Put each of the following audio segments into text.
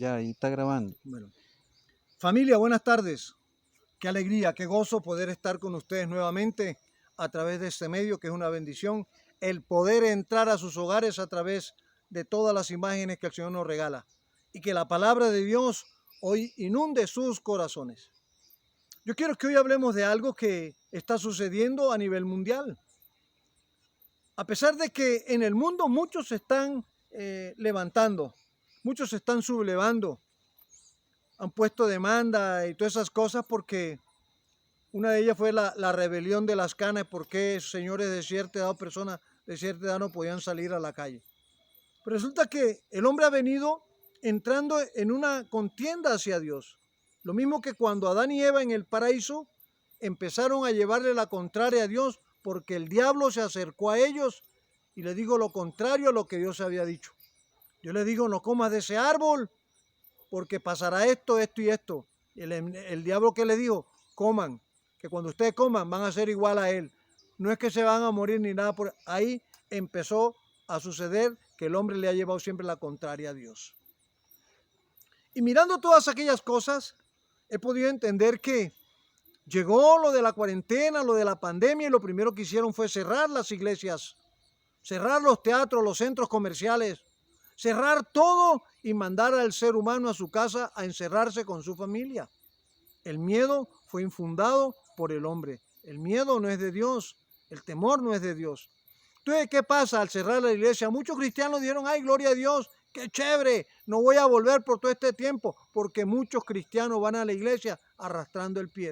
ya, ahí está grabando. Bueno. Familia, buenas tardes. Qué alegría, qué gozo poder estar con ustedes nuevamente a través de este medio, que es una bendición. El poder entrar a sus hogares a través de todas las imágenes que el Señor nos regala. Y que la palabra de Dios hoy inunde sus corazones. Yo quiero que hoy hablemos de algo que está sucediendo a nivel mundial. A pesar de que en el mundo muchos se están levantando, muchos se están sublevando, han puesto demanda y todas esas cosas porque una de ellas fue la rebelión de las canas, porque señores de cierta edad o personas de cierta edad no podían salir a la calle. Pero resulta que el hombre ha venido entrando en una contienda hacia Dios. Lo mismo que cuando Adán y Eva en el paraíso empezaron a llevarle la contraria a Dios, porque el diablo se acercó a ellos y le dijo lo contrario a lo que Dios había dicho. Yo les digo, no comas de ese árbol, porque pasará esto, esto y esto. El diablo que le dijo, coman, que cuando ustedes coman van a ser igual a él. No es que se van a morir ni nada. Por ahí empezó a suceder que el hombre le ha llevado siempre la contraria a Dios. Y mirando todas aquellas cosas, he podido entender que llegó lo de la cuarentena, lo de la pandemia, y lo primero que hicieron fue cerrar las iglesias, cerrar los teatros, los centros comerciales, cerrar todo y mandar al ser humano a su casa a encerrarse con su familia. El miedo fue infundado por el hombre. El miedo no es de Dios, el temor no es de Dios. Entonces, ¿qué pasa al cerrar la iglesia? Muchos cristianos dijeron, ay, gloria a Dios, qué chévere, no voy a volver por todo este tiempo, porque muchos cristianos van a la iglesia arrastrando el pie.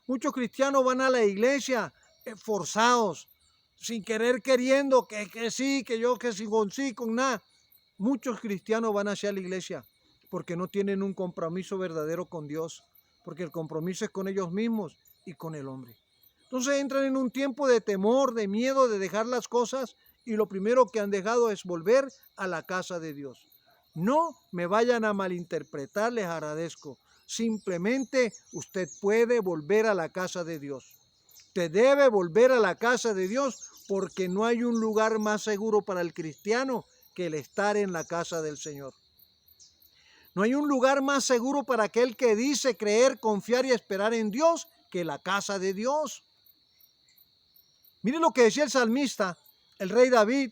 Muchos cristianos van a la iglesia forzados, sin querer queriendo, que sí, que yo, que sí, con nada. Muchos cristianos van hacia la iglesia porque no tienen un compromiso verdadero con Dios, porque el compromiso es con ellos mismos y con el hombre. Entonces entran en un tiempo de temor, de miedo, de dejar las cosas, y lo primero que han dejado es volver a la casa de Dios. No me vayan a malinterpretar, les agradezco. Simplemente usted puede volver a la casa de Dios. Usted debe volver a la casa de Dios, porque no hay un lugar más seguro para el cristiano que el estar en la casa del Señor. No hay un lugar más seguro para aquel que dice creer, confiar y esperar en Dios que la casa de Dios. Mire lo que decía el salmista, el rey David.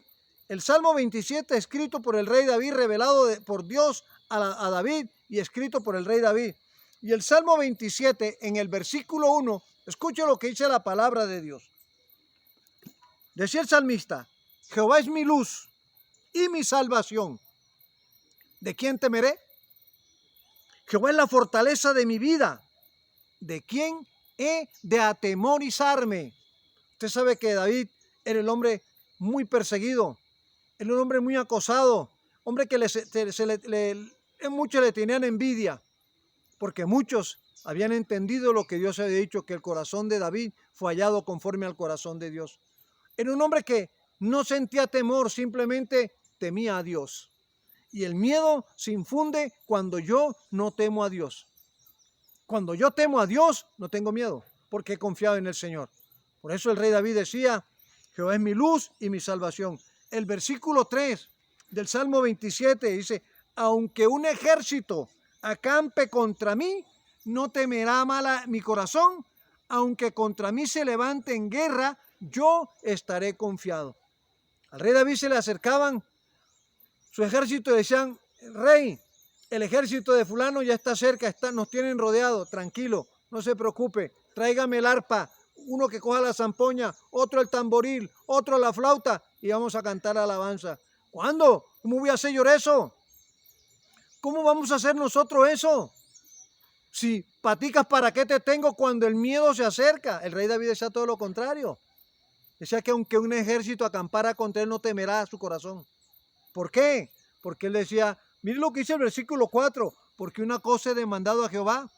El Salmo 27, escrito por el rey David, revelado por Dios a David y escrito por el rey David. Y el Salmo 27, en el versículo 1, escuche lo que dice la palabra de Dios. Decía el salmista, Jehová es mi luz y mi salvación. ¿De quién temeré? Jehová es la fortaleza de mi vida. ¿De quién he de atemorizarme? Usted sabe que David era el hombre muy perseguido, era un hombre muy acosado, hombre que muchos le tenían envidia, porque muchos habían entendido lo que Dios había dicho, que el corazón de David fue hallado conforme al corazón de Dios. Era un hombre que no sentía temor, simplemente temía a Dios. Y el miedo se infunde cuando yo no temo a Dios. Cuando yo temo a Dios, no tengo miedo, porque he confiado en el Señor. Por eso el rey David decía, Jehová es mi luz y mi salvación. El versículo 3 del Salmo 27 dice, aunque un ejército acampe contra mí, no temerá mi corazón. Aunque contra mí se levante en guerra, yo estaré confiado. Al rey David se le acercaban su ejército y decían, rey, el ejército de fulano ya está cerca, nos tienen rodeado, tranquilo, no se preocupe, tráigame el arpa, uno que coja la zampoña, otro el tamboril, otro la flauta, y vamos a cantar alabanza. ¿Cuándo? ¿Cómo voy a hacer yo eso? ¿Cómo vamos a hacer nosotros eso? Si paticas, ¿para qué te tengo cuando el miedo se acerca? El rey David decía todo lo contrario. Decía que aunque un ejército acampara contra él, no temerá su corazón. ¿Por qué? Porque él decía, mire lo que dice el versículo 4, porque una cosa he demandado a Jehová,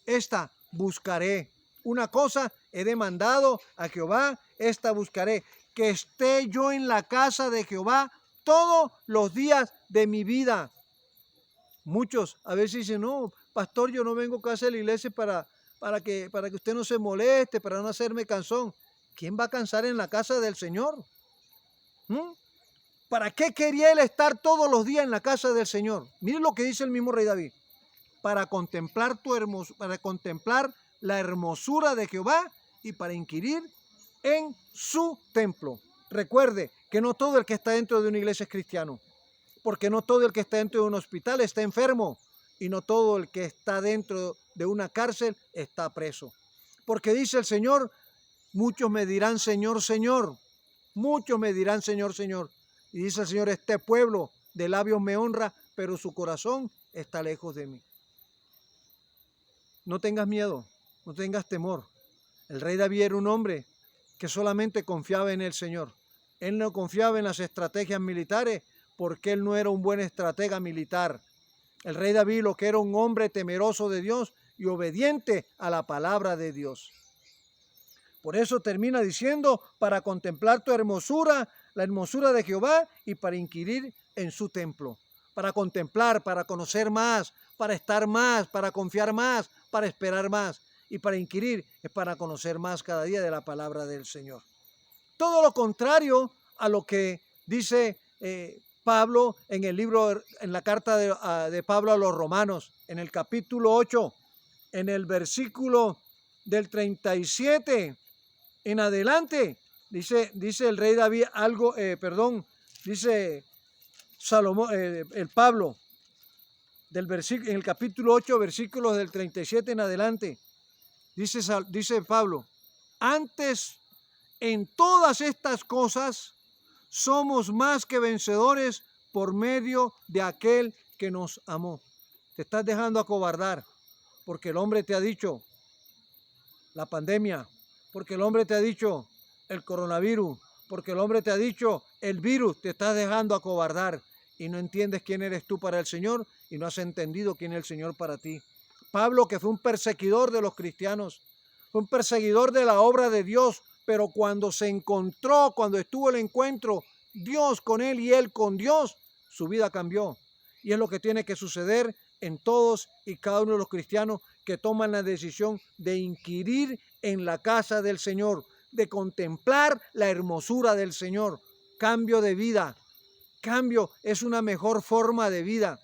esta buscaré. Una cosa he demandado a Jehová, esta buscaré, que esté yo en la casa de Jehová todos los días de mi vida. Muchos a veces dicen, no, pastor, yo no vengo casi a la iglesia para que usted no se moleste, para no hacerme cansón. ¿Quién va a cansar en la casa del Señor? ¿Para qué quería él estar todos los días en la casa del Señor? Miren lo que dice el mismo rey David. Para contemplar la hermosura de Jehová y para inquirir en su templo. Recuerde que no todo el que está dentro de una iglesia es cristiano, porque no todo el que está dentro de un hospital está enfermo y no todo el que está dentro de una cárcel está preso. Porque dice el Señor, muchos me dirán Señor, Señor, muchos me dirán Señor, Señor. Y dice el Señor, este pueblo de labios me honra, pero su corazón está lejos de mí. No tengas miedo, no tengas temor. El rey David era un hombre que solamente confiaba en el Señor. Él no confiaba en las estrategias militares porque él no era un buen estratega militar. El rey David lo que era un hombre temeroso de Dios y obediente a la palabra de Dios. Por eso termina diciendo, para contemplar tu hermosura, la hermosura de Jehová y para inquirir en su templo. Para contemplar, para conocer más, para estar más, para confiar más, para esperar más. Y para inquirir es para conocer más cada día de la palabra del Señor. Todo lo contrario a lo que dice Pablo en el libro, en la carta de Pablo a los Romanos, en el capítulo 8, en el versículo del 37 en adelante, dice el rey David algo, dice Salomón, el Pablo, en el capítulo 8, versículos del 37 en adelante, dice Pablo, antes en todas estas cosas somos más que vencedores por medio de aquel que nos amó. Te estás dejando acobardar porque el hombre te ha dicho la pandemia, porque el hombre te ha dicho el coronavirus, porque el hombre te ha dicho el virus. Te estás dejando acobardar y no entiendes quién eres tú para el Señor y no has entendido quién es el Señor para ti. Pablo, que fue un perseguidor de los cristianos, fue un perseguidor de la obra de Dios, pero cuando se encontró, cuando estuvo el encuentro, Dios con él y él con Dios, su vida cambió. Y es lo que tiene que suceder en todos y cada uno de los cristianos que toman la decisión de inquirir en la casa del Señor, de contemplar la hermosura del Señor. Cambio de vida. Cambio es una mejor forma de vida.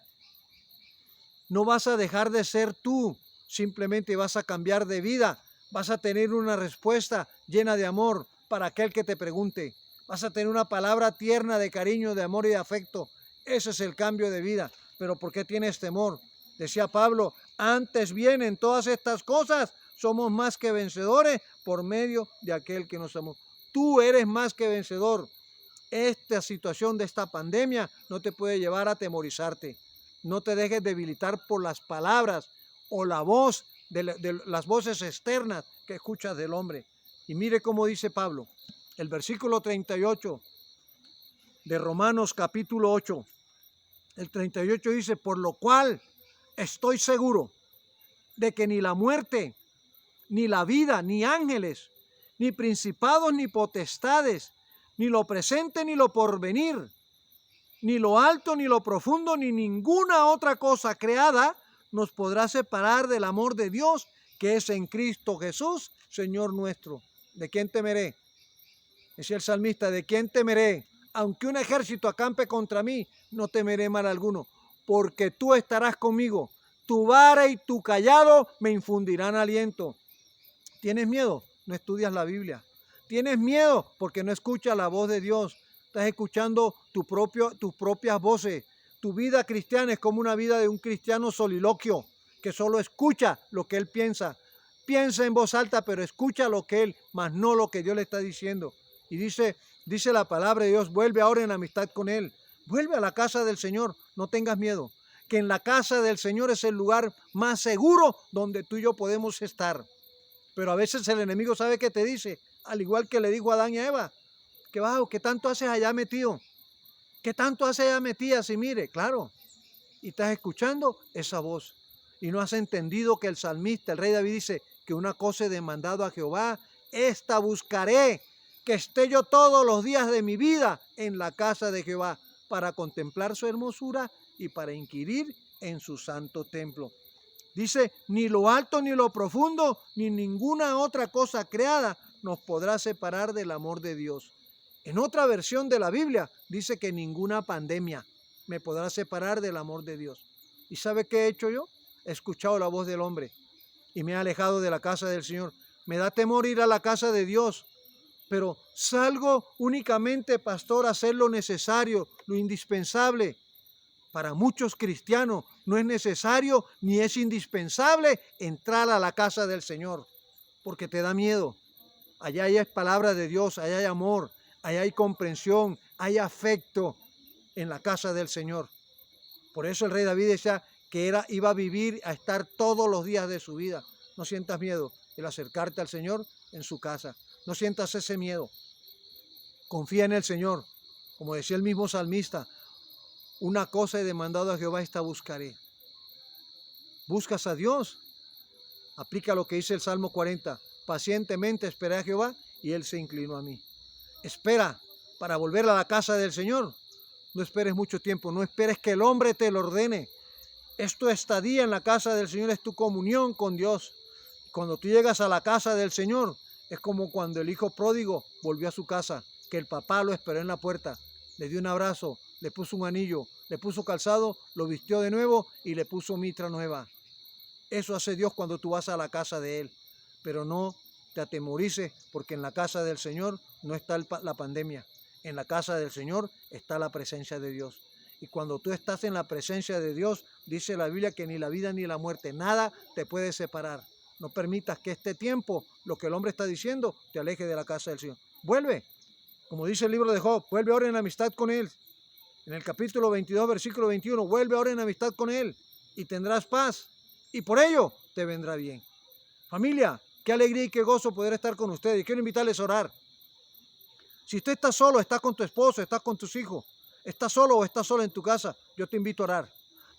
No vas a dejar de ser tú, simplemente vas a cambiar de vida. Vas a tener una respuesta llena de amor para aquel que te pregunte. Vas a tener una palabra tierna de cariño, de amor y de afecto. Ese es el cambio de vida. Pero ¿por qué tienes temor? Decía Pablo, antes bien en todas estas cosas somos más que vencedores por medio de aquel que nos amó. Tú eres más que vencedor. Esta situación de esta pandemia no te puede llevar a atemorizarte. No te dejes debilitar por las palabras o la voz de las voces externas que escuchas del hombre. Y mire cómo dice Pablo, el versículo 38 de Romanos capítulo 8. El 38 dice, por lo cual estoy seguro de que ni la muerte, ni la vida, ni ángeles, ni principados, ni potestades, ni lo presente, ni lo porvenir, ni lo alto, ni lo profundo, ni ninguna otra cosa creada nos podrá separar del amor de Dios que es en Cristo Jesús, Señor nuestro. ¿De quién temeré? Decía el salmista, ¿de quién temeré? Aunque un ejército acampe contra mí, no temeré mal alguno, porque tú estarás conmigo. Tu vara y tu cayado me infundirán aliento. ¿Tienes miedo? No estudias la Biblia. ¿Tienes miedo? Porque no escuchas la voz de Dios. Estás escuchando tus propias voces. Tu vida cristiana es como una vida de un cristiano soliloquio, que solo escucha lo que él piensa. Piensa en voz alta, pero escucha lo que él, más no lo que Dios le está diciendo. Y dice la palabra de Dios, vuelve ahora en amistad con él. Vuelve a la casa del Señor, no tengas miedo. Que en la casa del Señor es el lugar más seguro donde tú y yo podemos estar. Pero a veces el enemigo sabe que te dice, al igual que le dijo a Adán y a Eva, que bajo, ¿qué tanto haces allá metido? ¿Qué tanto haces allá metida? Si mire, claro, y estás escuchando esa voz. Y no has entendido que el salmista, el rey David dice que una cosa he demandado a Jehová, esta buscaré, que esté yo todos los días de mi vida en la casa de Jehová, para contemplar su hermosura y para inquirir en su santo templo. Dice, ni lo alto, ni lo profundo, ni ninguna otra cosa creada nos podrá separar del amor de Dios. En otra versión de la Biblia dice que ninguna pandemia me podrá separar del amor de Dios. ¿Y sabe qué he hecho yo? He escuchado la voz del hombre y me he alejado de la casa del Señor. Me da temor ir a la casa de Dios, pero salgo únicamente, pastor, a hacer lo necesario, lo indispensable. Para muchos cristianos no es necesario ni es indispensable entrar a la casa del Señor, porque te da miedo. Allá hay palabra de Dios, allá hay amor, allá hay comprensión, hay afecto en la casa del Señor. Por eso el rey David decía que iba a vivir, a estar todos los días de su vida. No sientas miedo el acercarte al Señor en su casa. No sientas ese miedo. Confía en el Señor. Como decía el mismo salmista, una cosa he demandado a Jehová, esta buscaré. Buscas a Dios. Aplica lo que dice el Salmo 40. Pacientemente esperé a Jehová y Él se inclinó a mí. Espera para volver a la casa del Señor. No esperes mucho tiempo. No esperes que el hombre te lo ordene. Es tu estadía en la casa del Señor, es tu comunión con Dios. Cuando tú llegas a la casa del Señor, es como cuando el hijo pródigo volvió a su casa, que el papá lo esperó en la puerta, le dio un abrazo, le puso un anillo, le puso calzado, lo vistió de nuevo y le puso mitra nueva. Eso hace Dios cuando tú vas a la casa de Él. Pero no te atemorices, porque en la casa del Señor no está la pandemia. En la casa del Señor está la presencia de Dios. Y cuando tú estás en la presencia de Dios, dice la Biblia que ni la vida ni la muerte, nada te puede separar. No permitas que este tiempo, lo que el hombre está diciendo, te aleje de la casa del Señor. Vuelve, como dice el libro de Job, vuelve ahora en amistad con Él. En el capítulo 22, versículo 21, vuelve ahora en amistad con Él y tendrás paz. Y por ello te vendrá bien. Familia, qué alegría y qué gozo poder estar con ustedes. Y quiero invitarles a orar. Si usted está solo, está con tu esposo, estás con tus hijos, estás solo o estás sola en tu casa, yo te invito a orar.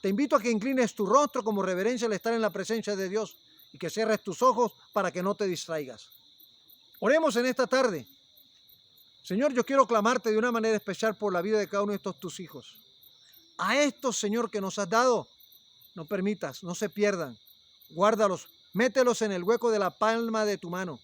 Te invito a que inclines tu rostro como reverencia al estar en la presencia de Dios y que cierres tus ojos para que no te distraigas. Oremos en esta tarde. Señor, yo quiero clamarte de una manera especial por la vida de cada uno de estos tus hijos. A estos, Señor, que nos has dado, no permitas, no se pierdan. Guárdalos, mételos en el hueco de la palma de tu mano.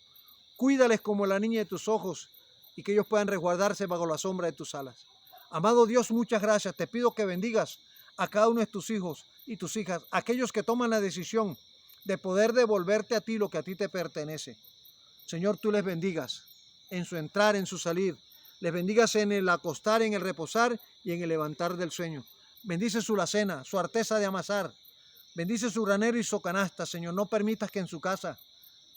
Cuídales como la niña de tus ojos y que ellos puedan resguardarse bajo la sombra de tus alas. Amado Dios, muchas gracias. Te pido que bendigas a cada uno de tus hijos y tus hijas, aquellos que toman la decisión de poder devolverte a ti lo que a ti te pertenece. Señor, tú les bendigas en su entrar, en su salir. Les bendigas en el acostar, en el reposar y en el levantar del sueño. Bendice su alacena, su arteza de amasar. Bendice su granero y su canasta, Señor. No permitas que en su casa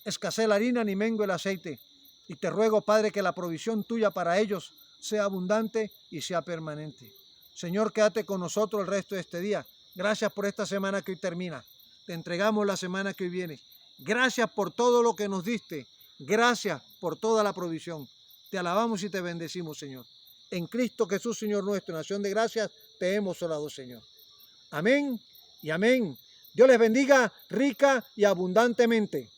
escasee la harina ni mengue el aceite. Y te ruego, Padre, que la provisión tuya para ellos sea abundante y sea permanente. Señor, quédate con nosotros el resto de este día. Gracias por esta semana que hoy termina. Te entregamos la semana que hoy viene. Gracias por todo lo que nos diste. Gracias por toda la provisión. Te alabamos y te bendecimos, Señor. En Cristo Jesús, Señor nuestro, nación de gracias, te hemos orado, Señor. Amén y amén. Dios les bendiga rica y abundantemente.